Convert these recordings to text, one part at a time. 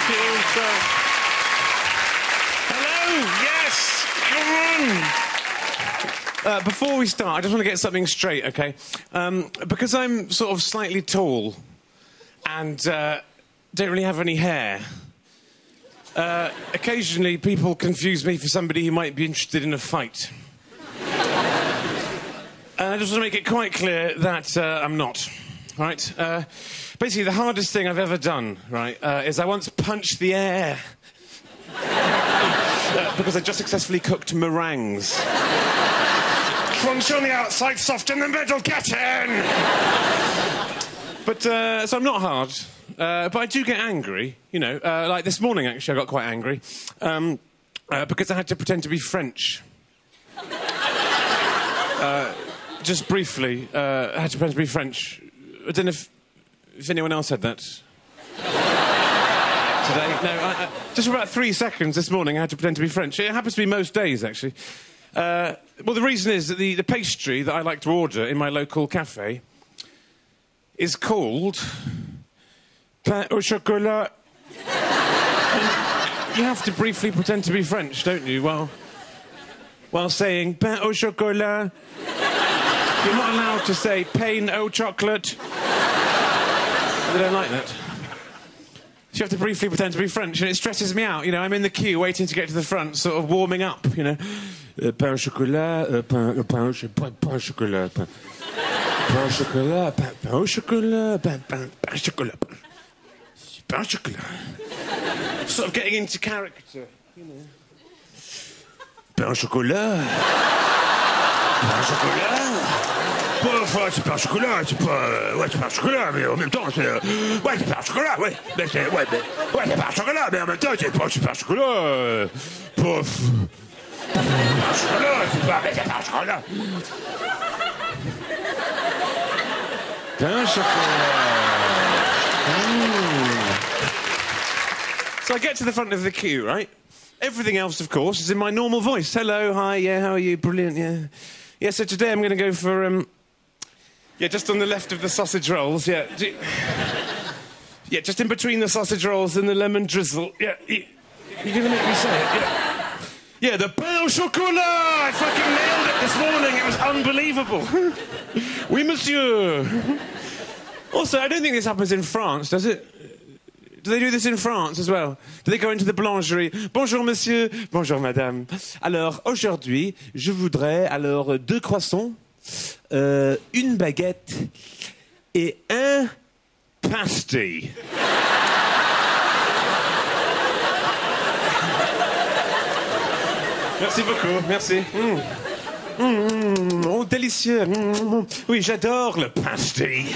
Thank you. Hello. Yes. Come on. Before we start, I just want to get something straight, OK? Because I'm sort of slightly tall and don't really have any hair, occasionally people confuse me for somebody who might be interested in a fight. And I just want to make it quite clear that I'm not, right? Basically, the hardest thing I've ever done, right, is I once punched the air because I just successfully cooked meringues. Crunchy on the outside, soft in the middle, get in! But, so I'm not hard, but I do get angry, you know. Like this morning, actually, I got quite angry because I had to pretend to be French. Just briefly, I had to pretend to be French. I don't know if anyone else had that today. No, just for about 3 seconds this morning, I had to pretend to be French. It happens to be most days, actually. Well, the reason is that the pastry that I like to order in my local cafe is called pain au chocolat. And you have to briefly pretend to be French, don't you? While saying pain au chocolat. You're not allowed to say pain au chocolate. They don't like that. So you have to briefly pretend to be French, and it stresses me out. You know, I'm in the queue waiting to get to the front, sort of warming up, you know. Pain au chocolat, pain au chocolat, pain au chocolat, pain au chocolat, pain au chocolat, pain au chocolat, pain au chocolat. Sort of getting into character, you know. Pain au chocolat. Pain au chocolat. C'est pain au chocolat, c'est pas... Ouais, c'est pain au chocolat, mais en même temps, c'est... Ouais, c'est pain au chocolat, ouais. Mais c'est... Ouais, mais... Ouais, c'est pain au chocolat, mais en même temps, c'est pain au chocolat... Pouf... Pain au chocolat, c'est pas... Mais c'est pain au chocolat... Pain au chocolat... So I get to the front of the queue, right? Everything else, of course, is in my normal voice. Hello, hi, yeah, how are you? Brilliant, yeah. Yeah, so today I'm going to go for, yeah, just on the left of the sausage rolls, yeah. Yeah, just in between the sausage rolls and the lemon drizzle. Yeah, you're going to make me say it, yeah. Yeah, the pain au chocolat! I fucking nailed it this morning. It was unbelievable. Oui, monsieur. Also, I don't think this happens in France, does it? Do they do this in France as well? Do they go into the boulangerie? Bonjour, monsieur. Bonjour, madame. Alors, aujourd'hui, je voudrais, 2 croissants, une baguette et un pasty. Merci beaucoup, merci. Oh, délicieux. Oui, j'adore le pasty.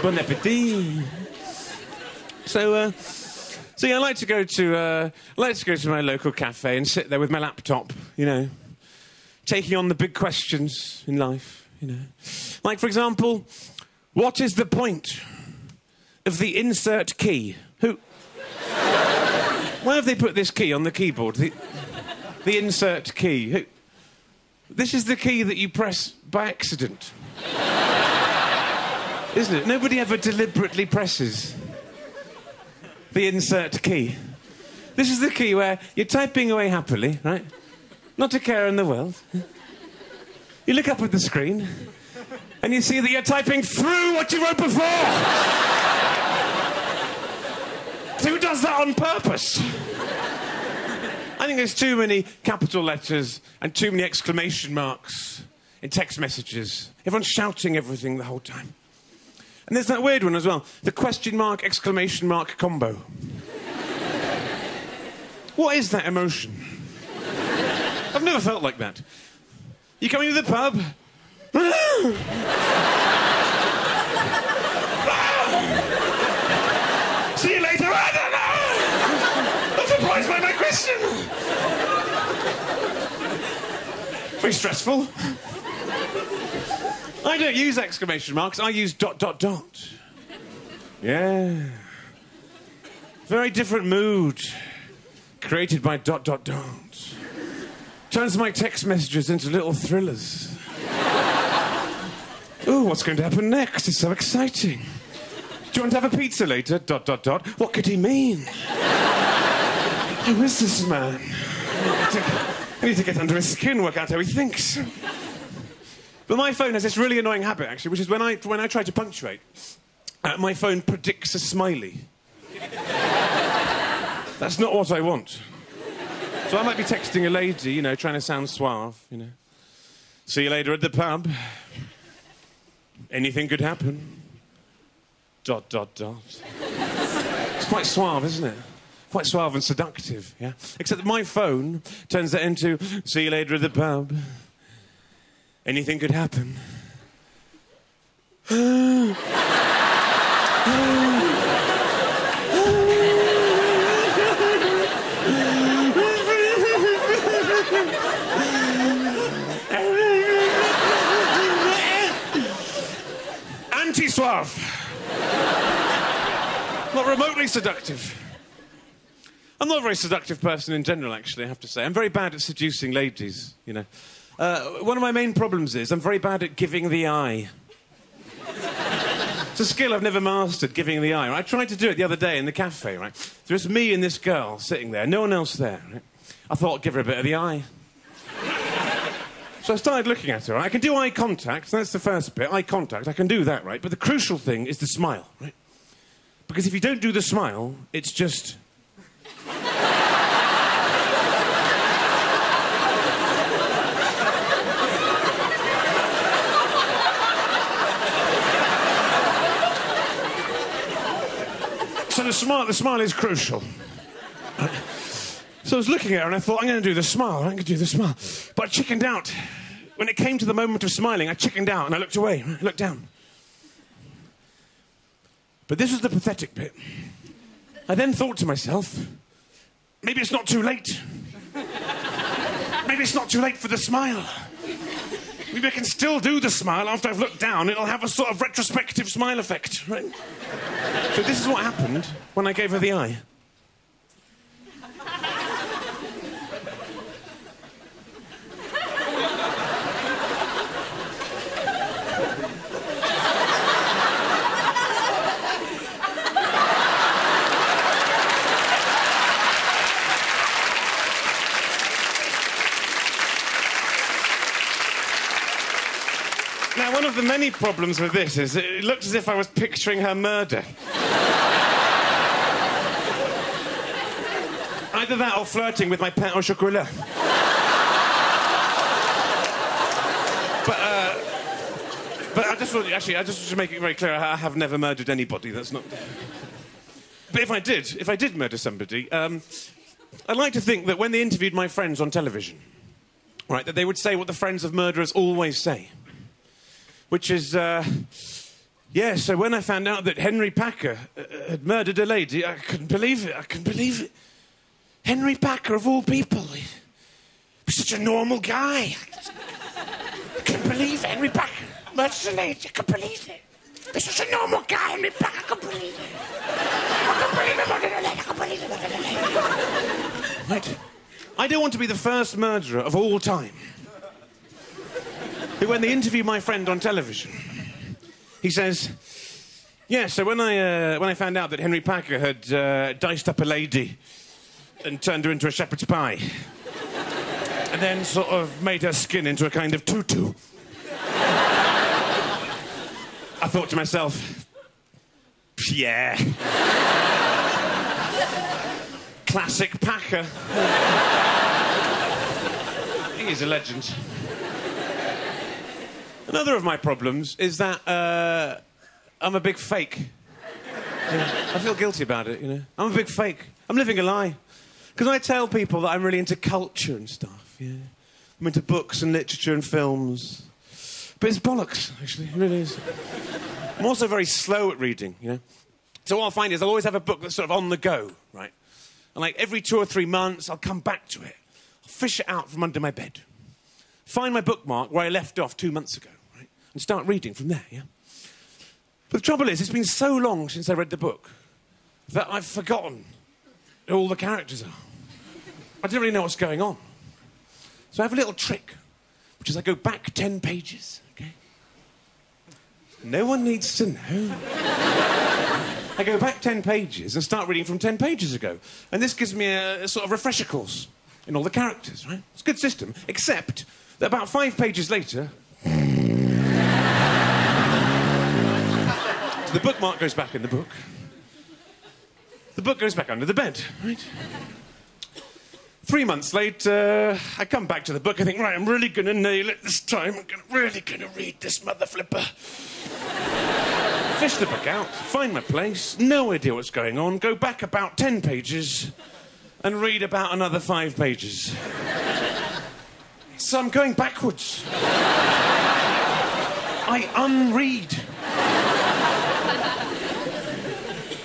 Bon appétit. So yeah, I like to go to my local cafe and sit there with my laptop, you know, taking on the big questions in life, you know. Like, for example, what is the point of the insert key? Why have they put this key on the keyboard? The insert key. This is the key that you press by accident. Isn't it? Nobody ever deliberately presses the insert key. This is the key where you're typing away happily, right? Not a care in the world. You look up at the screen and you see that you're typing through what you wrote before. So who does that on purpose? I think there's too many capital letters and too many exclamation marks in text messages. Everyone's shouting everything the whole time. And there's that weird one as well, the question mark, exclamation mark combo. What is that emotion? I've never felt like that. You coming to the pub? See you later. I don't know. I'm surprised by my question. Very stressful. I don't use exclamation marks, I use ... Yeah. Very different mood. Created by ... Turns my text messages into little thrillers. Ooh, what's going to happen next? It's so exciting. Do you want to have a pizza later? ... What could he mean? Who is this man? I need to get under his skin, work out how he thinks. But my phone has this really annoying habit, actually, which is when I try to punctuate, my phone predicts a smiley. That's not what I want. So I might be texting a lady, you know, trying to sound suave, you know. See you later at the pub. Anything could happen. ... It's quite suave, isn't it? Quite suave and seductive, yeah? Except that my phone turns that into, see you later at the pub. Anything could happen. Anti-suave. Not remotely seductive. I'm not a very seductive person in general, actually, I have to say. I'm very bad at seducing ladies, you know. One of my main problems is I'm very bad at giving the eye. It's a skill I've never mastered, giving the eye. I tried to do it the other day in the cafe, right? There's me and this girl sitting there, no one else there, right? I thought I'd give her a bit of the eye. So I started looking at her. I can do eye contact, that's the first bit, eye contact, I can do that, right? But the crucial thing is the smile, right? Because if you don't do the smile, it's just... So the smile is crucial. Right. So I was looking at her and I thought, I'm going to do the smile, I'm going to do the smile. But I chickened out. When it came to the moment of smiling, I chickened out and I looked away, I looked down. But this was the pathetic bit. I then thought to myself, maybe it's not too late. Maybe it's not too late for the smile. Maybe I can still do the smile after I've looked down. It'll have a sort of retrospective smile effect, right? So this is what happened when I gave her the eye. Now, one of the many problems with this is it looked as if I was picturing her murder. Either that or flirting with my pain au chocolat. But I just want to make it very clear, I have never murdered anybody, that's not... But if I did murder somebody, I'd like to think that when they interviewed my friends on television, right, that they would say what the friends of murderers always say. Which is, yeah, so when I found out that Henry Paker had murdered a lady, I couldn't believe it. Henry Paker, of all people. He was such a normal guy. I couldn't believe it. Henry Paker murdered a lady. I couldn't believe it. He's such a normal guy, Henry Paker. I couldn't believe it. I couldn't believe it. Right. I don't want to be the first murderer of all time. When they interview my friend on television, he says, yeah, so when I found out that Henry Paker had diced up a lady and turned her into a shepherd's pie, and then sort of made her skin into a kind of tutu, I thought to myself, yeah. Classic Paker. He's a legend. Another of my problems is that I'm a big fake. Yeah, I feel guilty about it, you know. I'm a big fake. I'm living a lie. Because I tell people that I'm really into culture and stuff, yeah. I'm into books and literature and films. But it's bollocks, actually. It really is. I'm also very slow at reading, you know. So what I'll find is I'll always have a book that's sort of on the go, right? And like every 2 or 3 months, I'll come back to it. I'll fish it out from under my bed. Find my bookmark where I left off 2 months ago. And start reading from there, yeah? But the trouble is, it's been so long since I read the book that I've forgotten who all the characters are. I don't really know what's going on. So I have a little trick, which is I go back 10 pages, okay? No one needs to know. I go back 10 pages and start reading from 10 pages ago. And this gives me a sort of refresher course in all the characters, right? It's a good system, except that about 5 pages later... so the bookmark goes back in the book. The book goes back under the bed, right? 3 months later, I come back to the book. I think, right, I'm really going to nail it this time. I'm really going to read this mother flipper. Fish the book out, find my place, no idea what's going on, go back about 10 pages and read about another 5 pages. So I'm going backwards. I unread.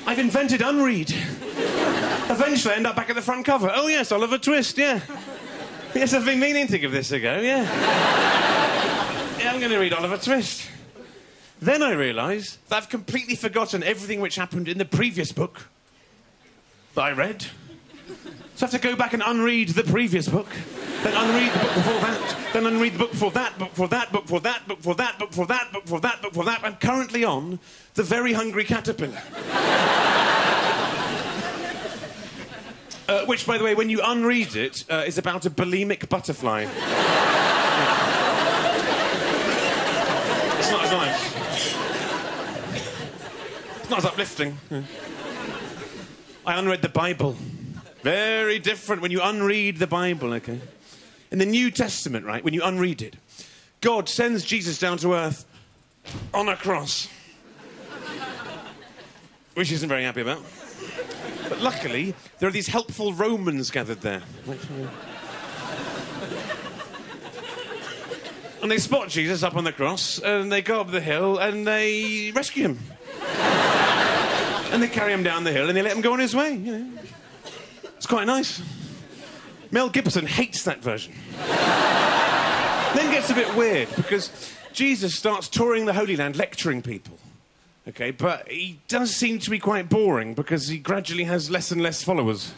I've invented unread. Eventually I end up back at the front cover. Oh, yes, Oliver Twist, yeah. Yes, I've been meaning to give this a go, yeah. Yeah, I'm going to read Oliver Twist. Then I realise that I've completely forgotten everything which happened in the previous book that I read. So I have to go back and unread the previous book, then unread the book before that, then unread the book before that, book for that, book for that, book for that, book for that, book for that, book for that. I'm currently on The Very Hungry Caterpillar. Which, by the way, when you unread it, is about a bulimic butterfly. It's not as nice. It's not as uplifting. I unread the Bible. Very different when you unread the Bible, OK? In the New Testament, right, when you unread it, God sends Jesus down to earth on a cross. Which he isn't very happy about. But luckily, there are these helpful Romans gathered there. And they spot Jesus up on the cross, and they go up the hill, and they rescue him. And they carry him down the hill, and they let him go on his way, you know. It's quite nice. Mel Gibson hates that version. Then gets a bit weird, because Jesus starts touring the Holy Land, lecturing people. OK, but he does seem to be quite boring, because he gradually has less and less followers.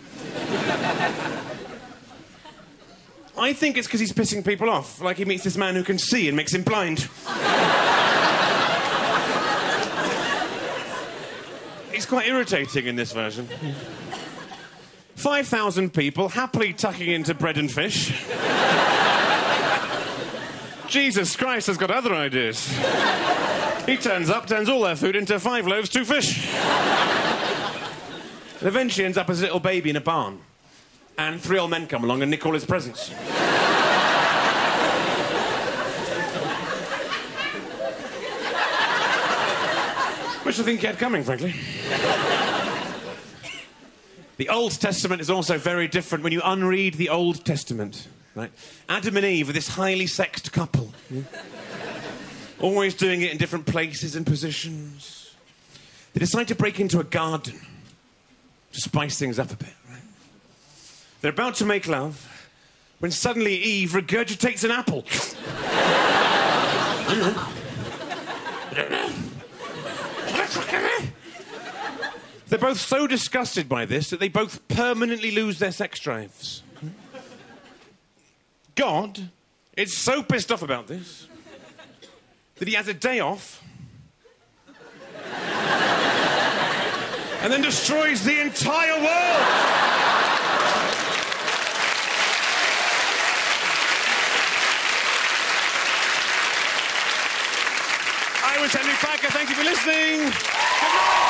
I think it's because he's pissing people off, like he meets this man who can see and makes him blind. He's quite irritating in this version. 5,000 people happily tucking into bread and fish. Jesus Christ has got other ideas. He turns up, turns all their food into 5 loaves, 2 fish. And eventually ends up as a little baby in a barn. And 3 old men come along and nick all his presents. Which I think he had coming, frankly. The Old Testament is also very different when you unread the Old Testament, right? Adam and Eve are this highly sexed couple. Yeah? Always doing it in different places and positions. They decide to break into a garden to spice things up a bit, right? They're about to make love when suddenly Eve regurgitates an apple. They're both so disgusted by this that they both permanently lose their sex drives. God is so pissed off about this that he has a day off and then destroys the entire world. I was Henry Paker. Thank you for listening. Good night.